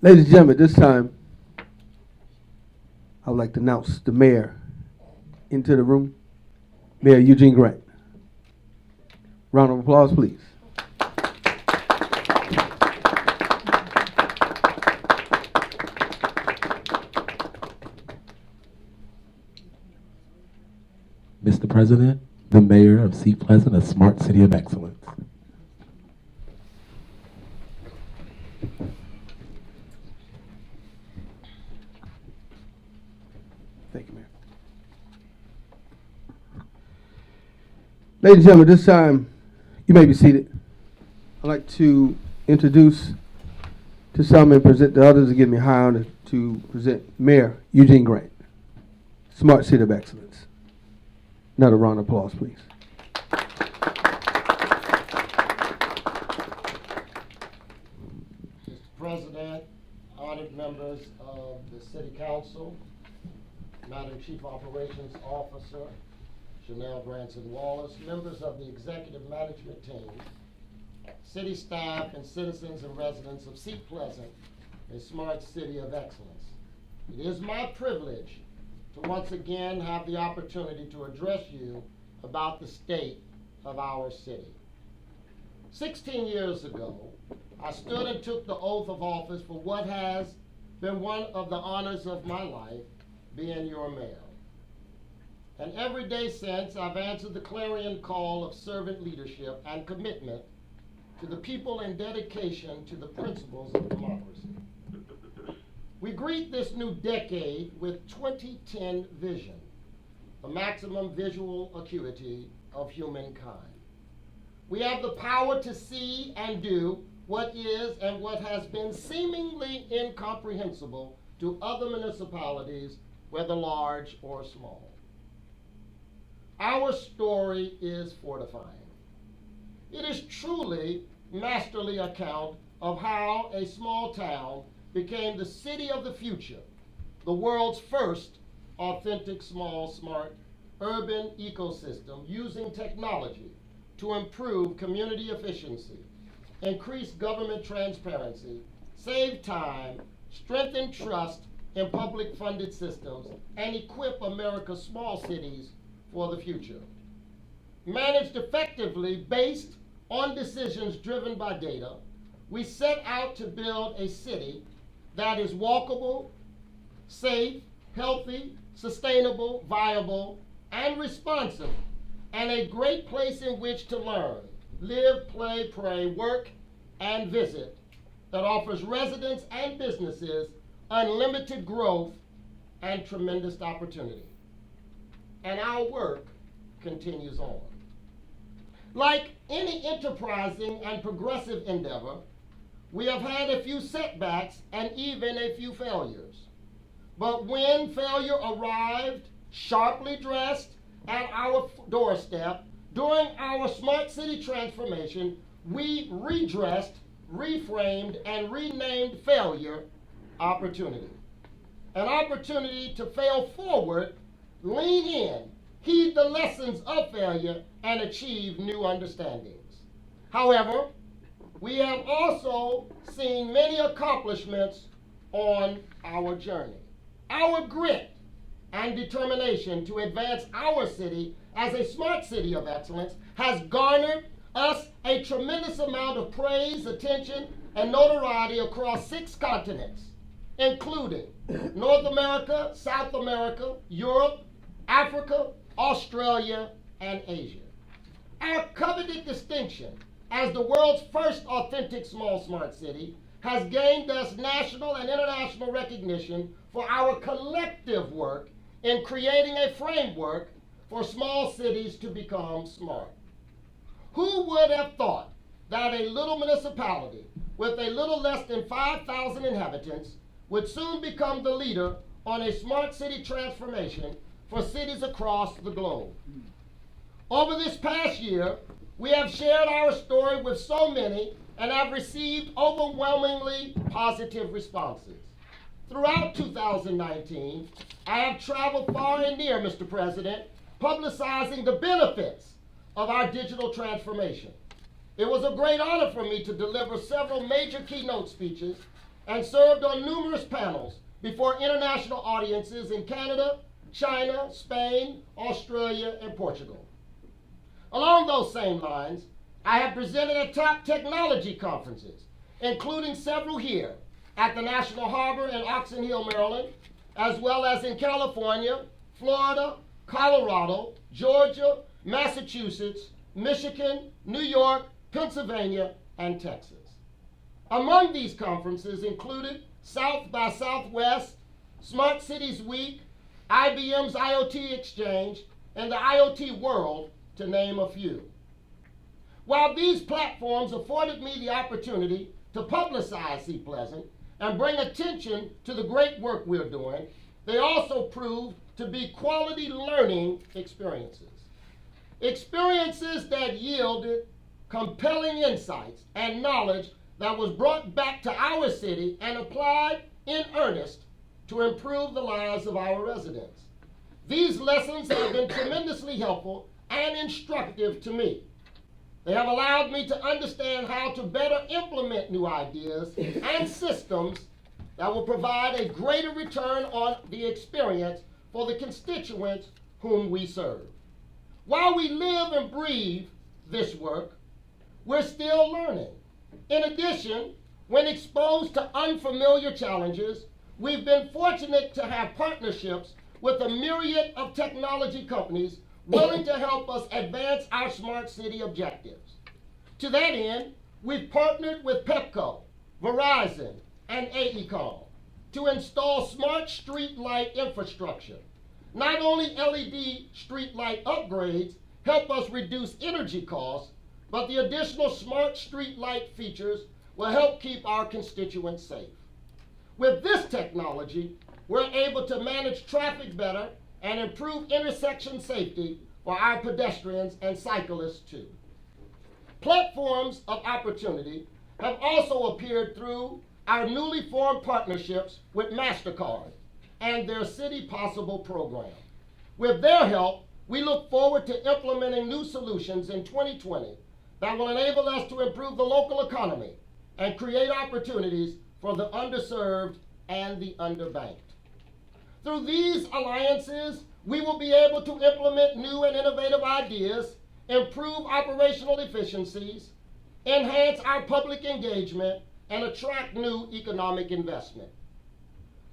Ladies and gentlemen, this time I would like to announce the mayor into the room, Mayor Eugene Grant. Round of applause, please. Mr. President, the mayor of Seat Pleasant, a smart city of excellence. Thank you, Mayor. Ladies and gentlemen, this time you may be seated. I'd like to introduce to some and present to others and give me a high honor to present Mayor Eugene Grant, Smart City of Excellence. Another round of applause, please. Mr. President, honored members of the City Council, Madam Chief Operations Officer, Chanel Branson Wallace, members of the executive management team, city staff, and citizens and residents of Seat Pleasant, a smart city of excellence. It is my privilege to once again have the opportunity to address you about the state of our city. 16 years ago, I stood and took the oath of office for what has been one of the honors of my life, being your mayor. And every day since, I've answered the clarion call of servant leadership and commitment to the people and dedication to the principles of democracy. We greet this new decade with 2010 vision, the maximum visual acuity of humankind. We have the power to see and do what is and what has been seemingly incomprehensible to other municipalities, whether large or small. Our story is fortifying. It is truly masterly account of how a small town became the city of the future, the world's first authentic, small, smart, urban ecosystem using technology to improve community efficiency, increase government transparency, save time, strengthen trust in public funded systems, and equip America's small cities for the future. Managed effectively based on decisions driven by data, we set out to build a city that is walkable, safe, healthy, sustainable, viable, and responsive, and a great place in which to learn, live, play, pray, work, and visit, that offers residents and businesses unlimited growth and tremendous opportunity. And our work continues on. Like any enterprising and progressive endeavor, we have had a few setbacks and even a few failures. But when failure arrived, sharply dressed, at our doorstep, during our smart city transformation, we redressed, reframed, and renamed failure opportunity. An opportunity to fail forward, lean in, heed the lessons of failure, and achieve new understandings. However, we have also seen many accomplishments on our journey. Our grit and determination to advance our city as a smart city of excellence has garnered us a tremendous amount of praise, attention, and notoriety across 6 continents. including North America, South America, Europe, Africa, Australia, and Asia. Our coveted distinction as the world's first authentic small smart city has gained us national and international recognition for our collective work in creating a framework for small cities to become smart. Who would have thought that a little municipality with a little less than 5,000 inhabitants would soon become the leader on a smart city transformation for cities across the globe? Over this past year, we have shared our story with so many and have received overwhelmingly positive responses. Throughout 2019, I have traveled far and near, Mr. President, publicizing the benefits of our digital transformation. It was a great honor for me to deliver several major keynote speeches and served on numerous panels before international audiences in Canada, China, Spain, Australia, and Portugal. Along those same lines, I have presented at top technology conferences, including several here at the National Harbor in Oxon Hill, Maryland, as well as in California, Florida, Colorado, Georgia, Massachusetts, Michigan, New York, Pennsylvania, and Texas. Among these conferences included South by Southwest, Smart Cities Week, IBM's IoT Exchange, and the IoT World, to name a few. While these platforms afforded me the opportunity to publicize Seat Pleasant and bring attention to the great work we're doing, they also proved to be quality learning experiences. Experiences that yielded compelling insights and knowledge that was brought back to our city and applied in earnest to improve the lives of our residents. These lessons have been tremendously helpful and instructive to me. They have allowed me to understand how to better implement new ideas and systems that will provide a greater return on the experience for the constituents whom we serve. While we live and breathe this work, we're still learning. In addition, when exposed to unfamiliar challenges, we've been fortunate to have partnerships with a myriad of technology companies willing to help us advance our smart city objectives. To that end, we've partnered with Pepco, Verizon, and AECOM to install smart street light infrastructure. Not only LED street light upgrades help us reduce energy costs, but the additional smart street light features will help keep our constituents safe. With this technology, we're able to manage traffic better and improve intersection safety for our pedestrians and cyclists too. Platforms of opportunity have also appeared through our newly formed partnerships with MasterCard and their City Possible program. With their help, we look forward to implementing new solutions in 2020 that will enable us to improve the local economy and create opportunities for the underserved and the underbanked. Through these alliances, we will be able to implement new and innovative ideas, improve operational efficiencies, enhance our public engagement, and attract new economic investment.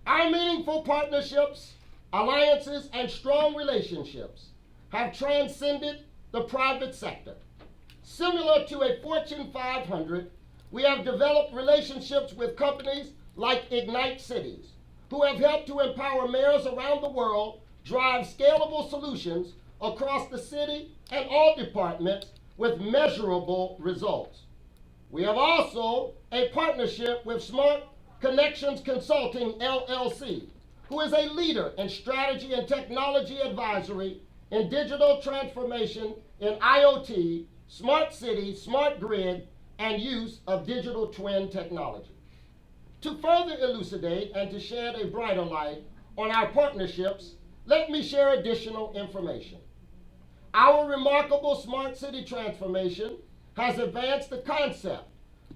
Our meaningful partnerships, alliances, and strong relationships have transcended the private sector. Similar to a Fortune 500, we have developed relationships with companies like Ignite Cities, who have helped to empower mayors around the world drive scalable solutions across the city and all departments with measurable results. We have also a partnership with Smart Connections Consulting, LLC, who is a leader in strategy and technology advisory in digital transformation in IoT, smart city, smart grid, and use of digital twin technology. To further elucidate and to shed a brighter light on our partnerships, let me share additional information. Our remarkable smart city transformation has advanced the concept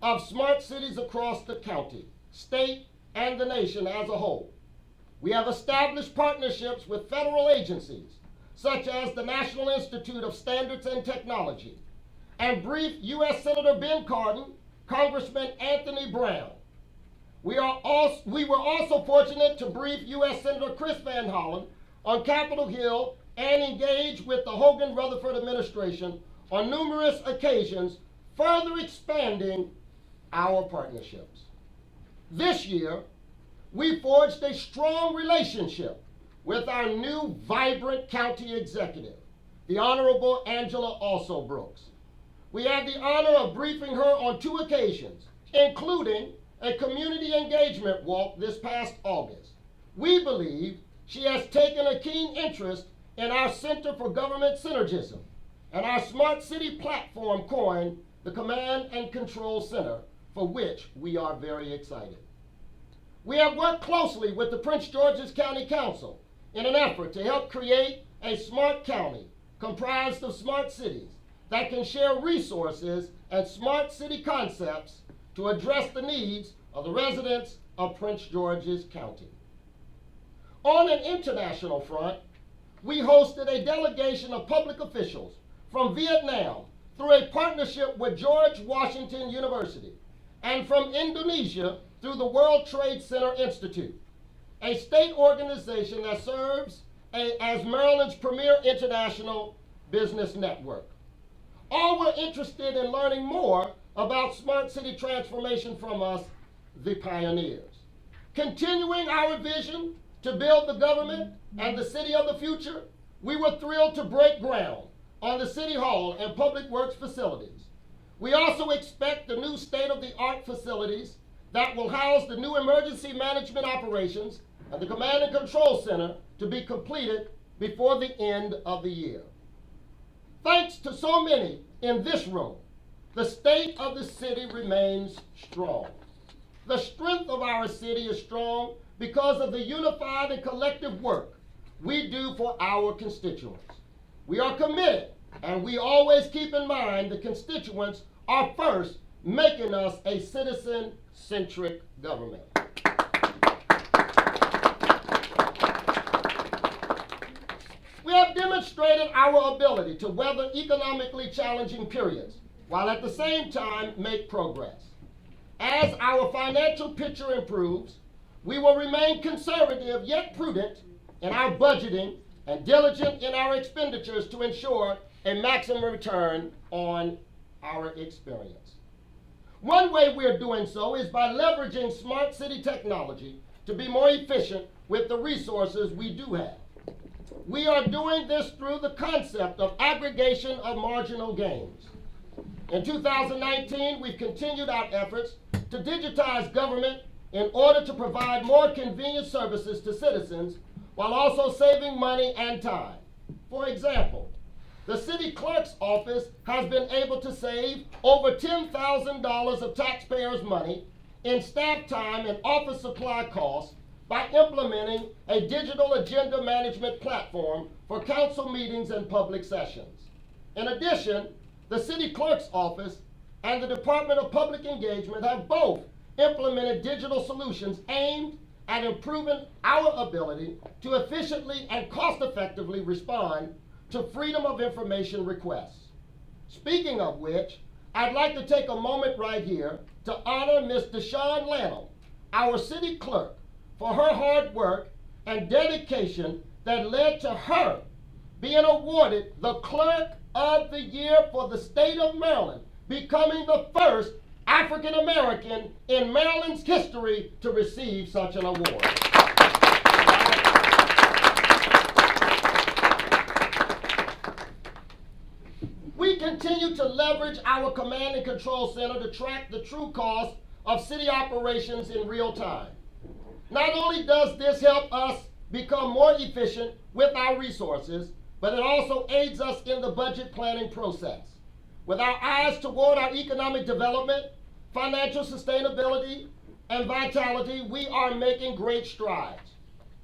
of smart cities across the county, state, and the nation as a whole. We have established partnerships with federal agencies, such as the National Institute of Standards and Technology, and briefed U.S. Senator Ben Cardin, Congressman Anthony Brown. We were also fortunate to brief U.S. Senator Chris Van Hollen on Capitol Hill and engage with the Hogan-Rutherford administration on numerous occasions, further expanding our partnerships. This year, we forged a strong relationship with our new vibrant county executive, the Honorable Angela Also Brooks. We had the honor of briefing her on 2 occasions, including a community engagement walk this past August. We believe she has taken a keen interest in our Center for Government Synergism and our Smart City platform coined the Command and Control Center, for which we are very excited. We have worked closely with the Prince George's County Council in an effort to help create a smart county comprised of smart cities that can share resources and smart city concepts to address the needs of the residents of Prince George's County. On an international front, we hosted a delegation of public officials from Vietnam through a partnership with George Washington University and from Indonesia through the World Trade Center Institute, a state organization that serves as Maryland's premier international business network. All were interested in learning more about smart city transformation from us, the pioneers. Continuing our vision to build the government and the city of the future, we were thrilled to break ground on the City Hall and Public Works facilities. We also expect the new state-of-the-art facilities that will house the new emergency management operations and the Command and Control Center to be completed before the end of the year. Thanks to so many in this room, the state of the city remains strong. The strength of our city is strong because of the unified and collective work we do for our constituents. We are committed, and we always keep in mind the constituents are first, making us a citizen-centric government. We have demonstrated our ability to weather economically challenging periods, while at the same time make progress. As our financial picture improves, we will remain conservative yet prudent in our budgeting and diligent in our expenditures to ensure a maximum return on our experience. One way we're doing so is by leveraging smart city technology to be more efficient with the resources we do have. We are doing this through the concept of aggregation of marginal gains. In 2019, we've continued our efforts to digitize government in order to provide more convenient services to citizens while also saving money and time. For example, the city clerk's office has been able to save over $10,000 of taxpayers' money in staff time and office supply costs by implementing a digital agenda management platform for council meetings and public sessions. In addition, the city clerk's office and the Department of Public Engagement have both implemented digital solutions aimed at improving our ability to efficiently and cost-effectively respond to Freedom of Information requests. Speaking of which, I'd like to take a moment right here to honor Ms. Deshawn Lanham, our city clerk, for her hard work and dedication that led to her being awarded the Clerk of the Year for the state of Maryland, becoming the first African American in Maryland's history to receive such an award. We continue to leverage our Command and Control Center to track the true cost of city operations in real time. Not only does this help us become more efficient with our resources, but it also aids us in the budget planning process. With our eyes toward our economic development, financial sustainability, and vitality, we are making great strides.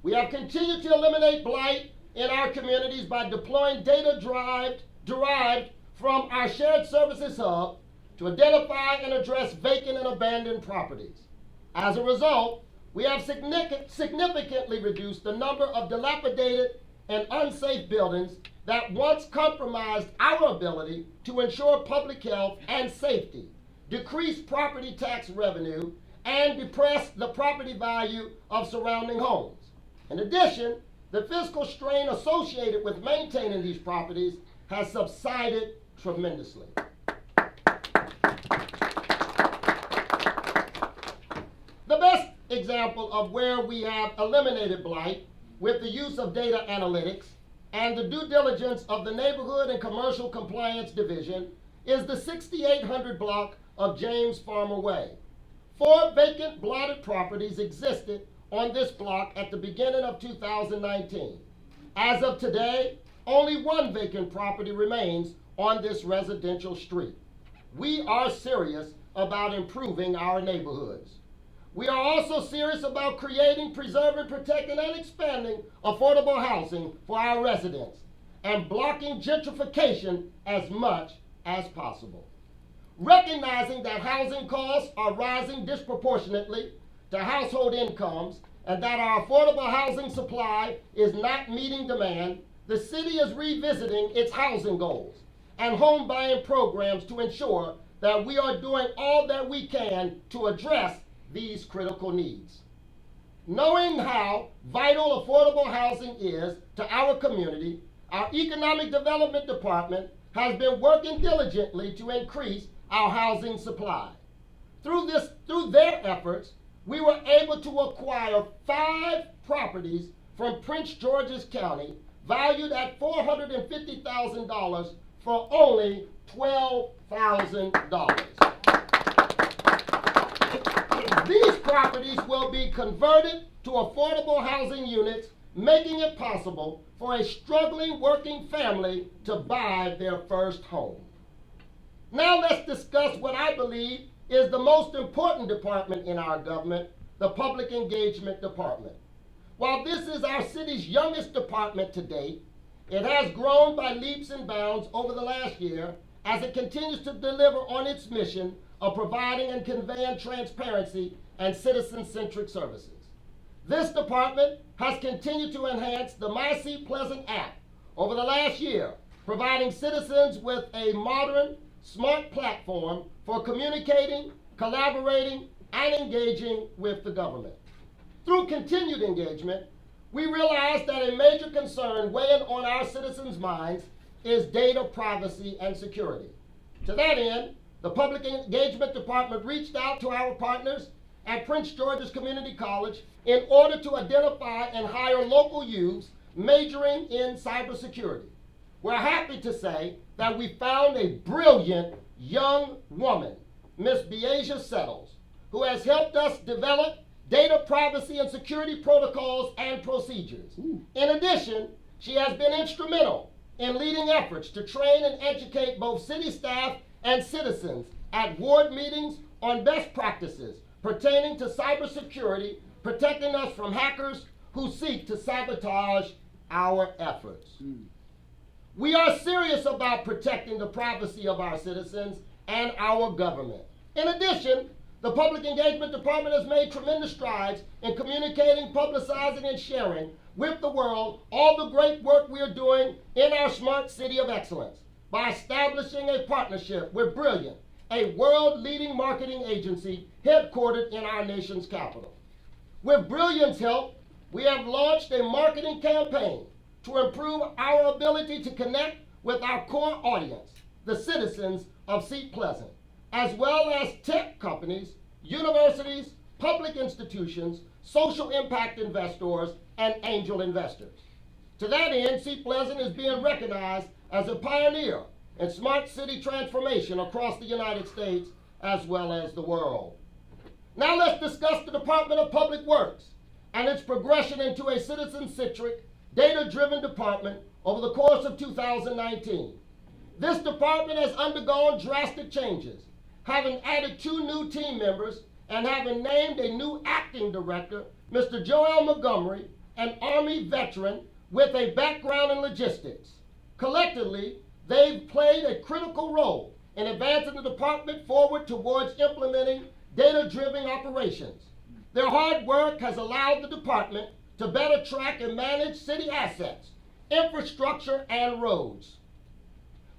We have continued to eliminate blight in our communities by deploying data derived from our shared services hub to identify and address vacant and abandoned properties. As a result, we have significantly reduced the number of dilapidated and unsafe buildings that once compromised our ability to ensure public health and safety, decrease property tax revenue, and depress the property value of surrounding homes. In addition, the fiscal strain associated with maintaining these properties has subsided tremendously. The best example of where we have eliminated blight with the use of data analytics and the due diligence of the Neighborhood and Commercial Compliance Division is the 6800 block of James Farmer Way. 4 vacant blotted properties existed on this block at the beginning of 2019. As of today, only 1 vacant property remains on this residential street. We are serious about improving our neighborhoods. We are also serious about creating, preserving, protecting, and expanding affordable housing for our residents and blocking gentrification as much as possible. Recognizing that housing costs are rising disproportionately to household incomes and that our affordable housing supply is not meeting demand, the city is revisiting its housing goals and home buying programs to ensure that we are doing all that we can to address these critical needs. Knowing how vital affordable housing is to our community, our Economic Development Department has been working diligently to increase our housing supply. Through their efforts, we were able to acquire 5 properties from Prince George's County valued at $450,000 for only $12,000. These properties will be converted to affordable housing units, making it possible for a struggling working family to buy their first home. Now let's discuss what I believe is the most important department in our government, the Public Engagement Department. While this is our city's youngest department to date, it has grown by leaps and bounds over the last year as it continues to deliver on its mission of providing and conveying transparency and citizen-centric services. This department has continued to enhance the My Seat Pleasant app over the last year, providing citizens with a modern, smart platform for communicating, collaborating, and engaging with the government. Through continued engagement, we realize that a major concern weighing on our citizens' minds is data privacy and security. To that end, the Public Engagement Department reached out to our partners at Prince George's Community College in order to identify and hire local youths majoring in cybersecurity. We're happy to say that we found a brilliant young woman, Miss Beasia Settles, who has helped us develop data privacy and security protocols and procedures. In addition, she has been instrumental in leading efforts to train and educate both city staff and citizens at ward meetings on best practices pertaining to cybersecurity, protecting us from hackers who seek to sabotage our efforts. We are serious about protecting the privacy of our citizens and our government. In addition, the Public Engagement Department has made tremendous strides in communicating, publicizing, and sharing with the world all the great work we are doing in our Smart City of Excellence by establishing a partnership with Brilliant, a world-leading marketing agency headquartered in our nation's capital. With Brilliant's help, we have launched a marketing campaign to improve our ability to connect with our core audience, the citizens of Seat Pleasant, as well as tech companies, universities, public institutions, social impact investors, and angel investors. To that end, Seat Pleasant is being recognized as a pioneer in smart city transformation across the United States as well as the world. Now let's discuss the Department of Public Works and its progression into a citizen-centric, data-driven department over the course of 2019. This department has undergone drastic changes, having added 2 new team members and having named a new acting director, Mr. Joel Montgomery, an Army veteran with a background in logistics. Collectively, they've played a critical role in advancing the department forward towards implementing data-driven operations. Their hard work has allowed the department to better track and manage city assets, infrastructure, and roads.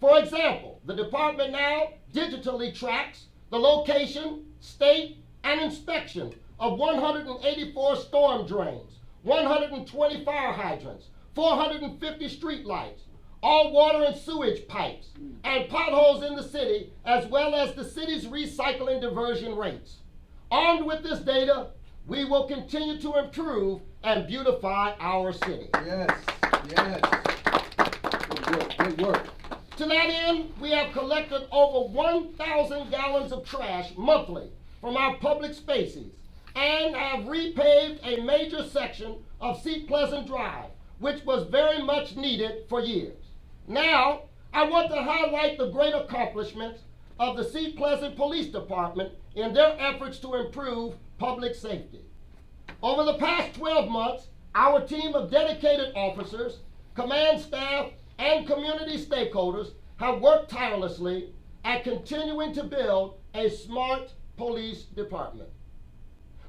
For example, the department now digitally tracks the location, state, and inspection of 184 storm drains, 120 fire hydrants, 450 street lights, all water and sewage pipes, and potholes in the city, as well as the city's recycling diversion rates. Armed with this data, we will continue to improve and beautify our city. Yes, yes. Good work, good work. To that end, we have collected over 1,000 gallons of trash monthly from our public spaces and have repaved a major section of Seat Pleasant Drive, which was very much needed for years. Now, I want to highlight the great accomplishments of the Seat Pleasant Police Department in their efforts to improve public safety. Over the past 12 months, our team of dedicated officers, command staff, and community stakeholders have worked tirelessly at continuing to build a smart police department.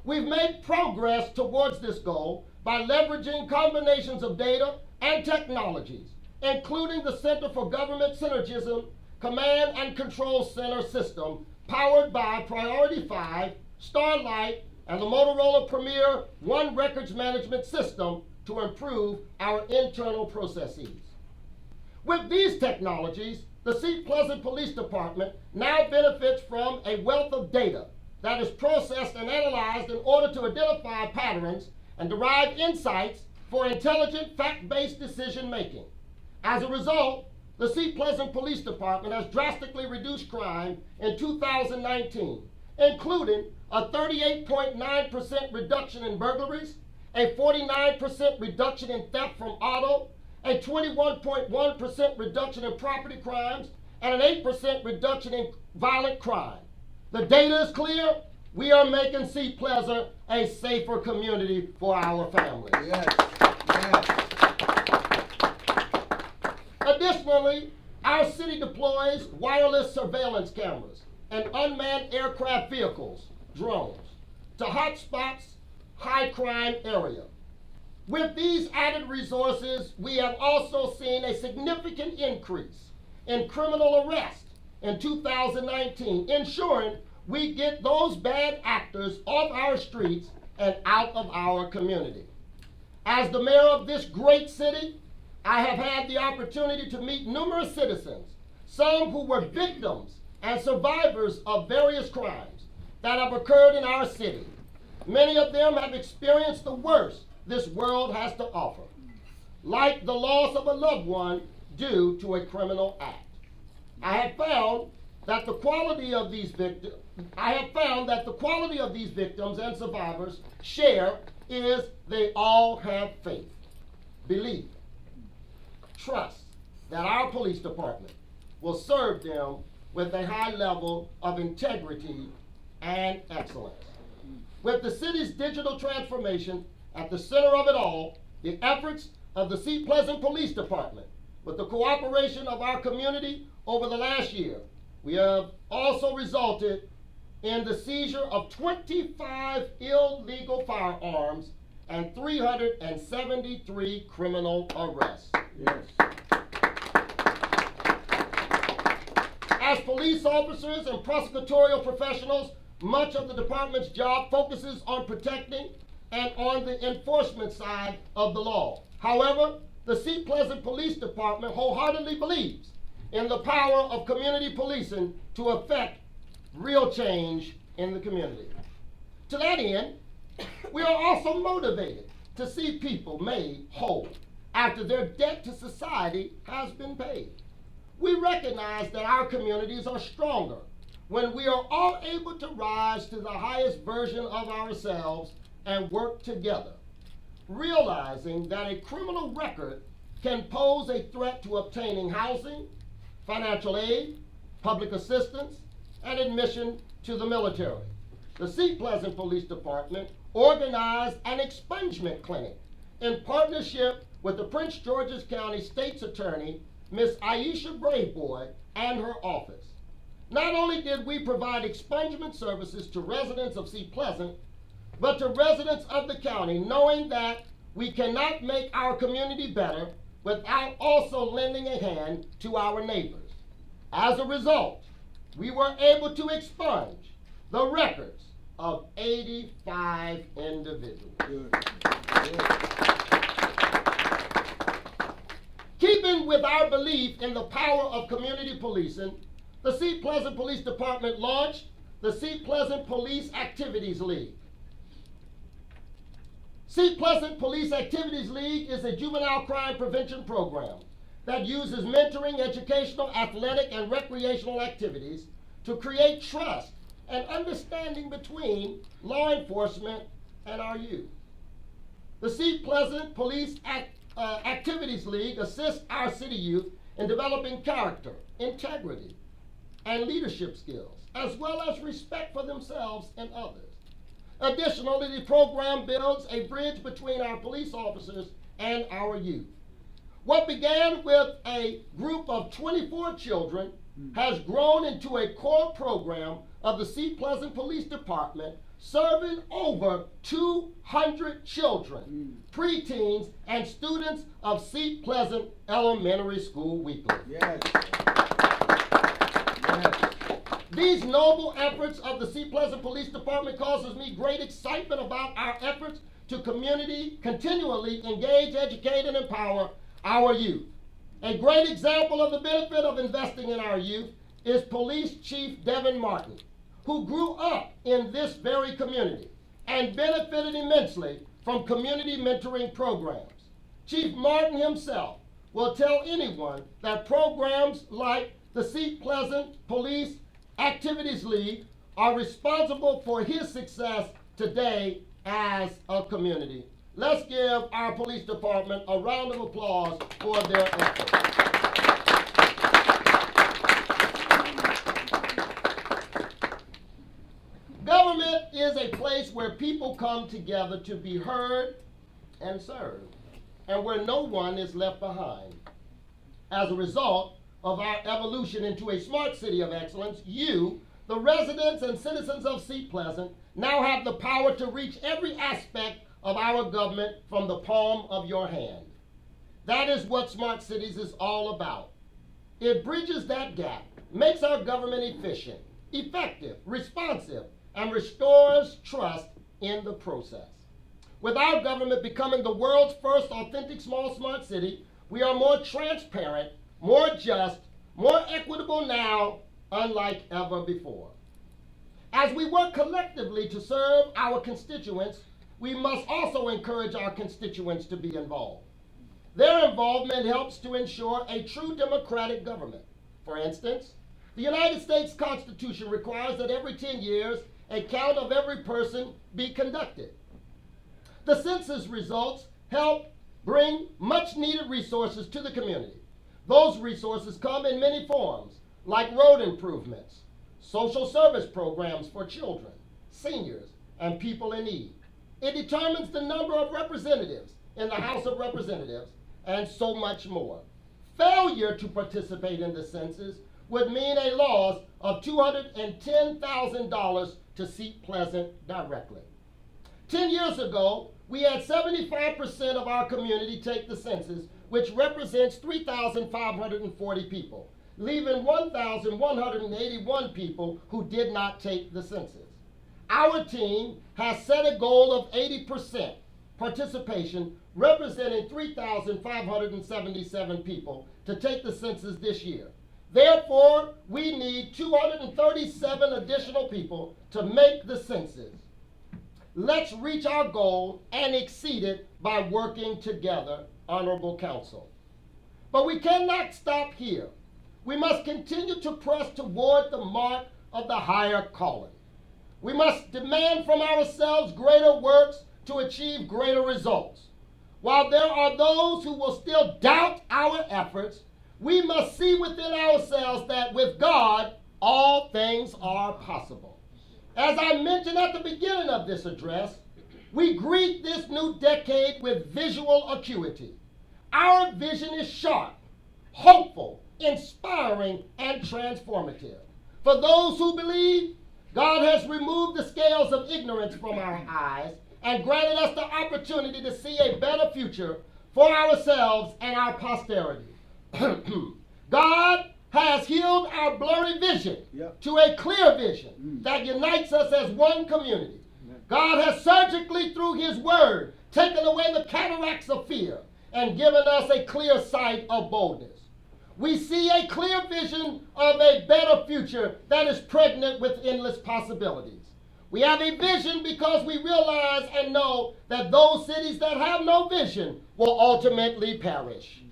We've made progress towards this goal by leveraging combinations of data and technologies, including the Center for Government Synergism Command and Control Center system powered by Priority 5, Starlight, and the Motorola Premier One Records Management System to improve our internal processes. With these technologies, the Seat Pleasant Police Department now benefits from a wealth of data that is processed and analyzed in order to identify patterns and derive insights for intelligent, fact-based decision making. As a result, the Seat Pleasant Police Department has drastically reduced crime in 2019, including a 38.9% reduction in burglaries, a 49% reduction in theft from auto, a 21.1% reduction in property crimes, and an 8% reduction in violent crime. The data is clear. We are making Seat Pleasant a safer community for our families. Yes, yes. Additionally, our city deploys wireless surveillance cameras and unmanned aircraft vehicles, drones, to hotspots, high crime area. With these added resources, we have also seen a significant increase in criminal arrest in 2019, ensuring we get those bad actors off our streets and out of our community. As the mayor of this great city, I have had the opportunity to meet numerous citizens, some who were victims and survivors of various crimes that have occurred in our city. Many of them have experienced the worst this world has to offer, like the loss of a loved one due to a criminal act. I have found that the quality of these victims and survivors share is they all have faith, belief, trust that our police department will serve them with a high level of integrity and excellence. With the city's digital transformation at the center of it all, the efforts of the Seat Pleasant Police Department, with the cooperation of our community over the last year, we have also resulted in the seizure of 25 illegal firearms and 373 criminal arrests. Yes. As police officers and prosecutorial professionals, much of the department's job focuses on protecting and on the enforcement side of the law. However, the Seat Pleasant Police Department wholeheartedly believes in the power of community policing to effect real change in the community. To that end, we are also motivated to see people made whole after their debt to society has been paid. We recognize that our communities are stronger when we are all able to rise to the highest version of ourselves and work together, realizing that a criminal record can pose a threat to obtaining housing, financial aid, public assistance, and admission to the military. The Seat Pleasant Police Department organized an expungement clinic in partnership with the Prince George's County State's Attorney, Ms. Aisha Braveboy, and her office. Not only did we provide expungement services to residents of Seat Pleasant, but to residents of the county, knowing that we cannot make our community better without also lending a hand to our neighbors. As a result, we were able to expunge the records of 85 individuals. Keeping with our belief in the power of community policing, the Seat Pleasant Police Department launched the Seat Pleasant Police Activities League. Seat Pleasant Police Activities League is a juvenile crime prevention program that uses mentoring, educational, athletic, and recreational activities to create trust and understanding between law enforcement and our youth. The Seat Pleasant Police Activities League assists our city youth in developing character, integrity, and leadership skills, as well as respect for themselves and others. Additionally, the program builds a bridge between our police officers and our youth. What began with a group of 24 children has grown into a core program of the Seat Pleasant Police Department, serving over 200 children, preteens, and students of Seat Pleasant Elementary School weekly. Yes. These noble efforts of the Seat Pleasant Police Department causes me great excitement about our efforts to continually engage, educate, and empower our youth. A great example of the benefit of investing in our youth is Police Chief Devin Martin, who grew up in this very community and benefited immensely from community mentoring programs. Chief Martin himself will tell anyone that programs like the Seat Pleasant Police Activities League are responsible for his success today as a community. Let's give our police department a round of applause for their efforts. Government is a place where people come together to be heard and served, and where no one is left behind. As a result of our evolution into a smart city of excellence, you, the residents and citizens of Seat Pleasant, now have the power to reach every aspect of our government from the palm of your hand. That is what Smart Cities is all about. It bridges that gap, makes our government efficient, effective, responsive, and restores trust in the process. With our government becoming the world's first authentic small smart city, we are more transparent, more just, more equitable now, unlike ever before. As we work collectively to serve our constituents, we must also encourage our constituents to be involved. Their involvement helps to ensure a true democratic government. For instance, the United States Constitution requires that every 10 years, a count of every person be conducted. The census results help bring much needed resources to the community. Those resources come in many forms, like road improvements, social service programs for children, seniors, and people in need. It determines the number of representatives in the House of Representatives, and so much more. Failure to participate in the census would mean a loss of $210,000 to Seat Pleasant directly. 10 years ago, we had 75% of our community take the census, which represents 3,540 people, leaving 1,181 people who did not take the census. Our team has set a goal of 80% participation, representing 3,577 people, to take the census this year. Therefore, we need 237 additional people to make the census. Let's reach our goal and exceed it by working together, Honorable Council. But we cannot stop here. We must continue to press toward the mark of the higher calling. We must demand from ourselves greater works to achieve greater results. While there are those who will still doubt our efforts, we must see within ourselves that with God, all things are possible. As I mentioned at the beginning of this address, we greet this new decade with visual acuity. Our vision is sharp, hopeful, inspiring, and transformative. For those who believe, God has removed the scales of ignorance from our eyes and granted us the opportunity to see a better future for ourselves and our posterity. God has healed our blurry vision to a clear vision that unites us as one community. God has surgically, through His Word, taken away the cataracts of fear and given us a clear sight of boldness. We see a clear vision of a better future that is pregnant with endless possibilities. We have a vision because we realize and know that those cities that have no vision will ultimately perish.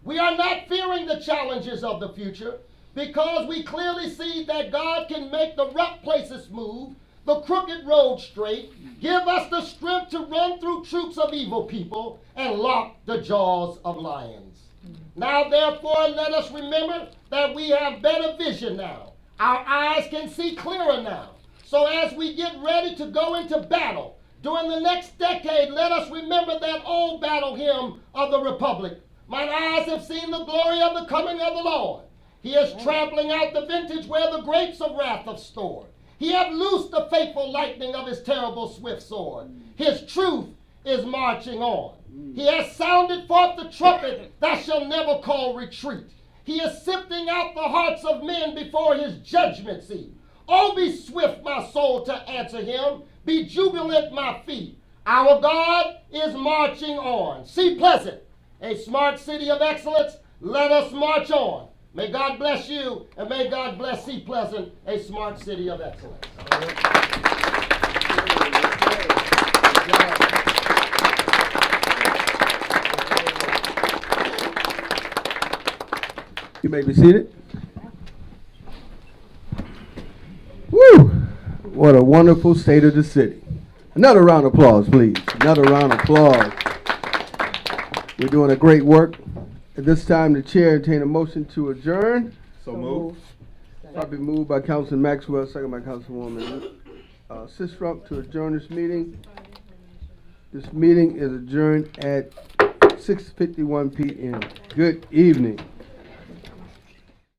We are not fearing the challenges of the future because we clearly see that God can make the rough places smooth, the crooked road straight, give us the strength to run through troops of evil people and lock the jaws of lions. Now, therefore, let us remember that we have better vision now. Our eyes can see clearer now. So as we get ready to go into battle during the next decade, let us remember that old battle hymn of the Republic. Mine eyes have seen the glory of the coming of the Lord. He is trampling out the vintage where the grapes of wrath are stored. He hath loosed the fateful lightning of his terrible swift sword. His truth is marching on. He has sounded forth the trumpet that shall never call retreat. He is sifting out the hearts of men before his judgment seat. Oh, be swift, my soul, to answer him. Be jubilant, my feet. Our God is marching on. See Pleasant, a smart city of excellence. Let us march on. May God bless you, and may God bless See Pleasant, a smart city of excellence. You may be seated. Woo! What a wonderful state of the city. Another round of applause, please. Another round of applause. We're doing a great work. At this time, the chair entertain a motion to adjourn. So moved. Probably moved by Councilman Maxwell, second by Councilwoman Sistrunk to adjourn this meeting. This meeting is adjourned at 6:51 p.m. Good evening.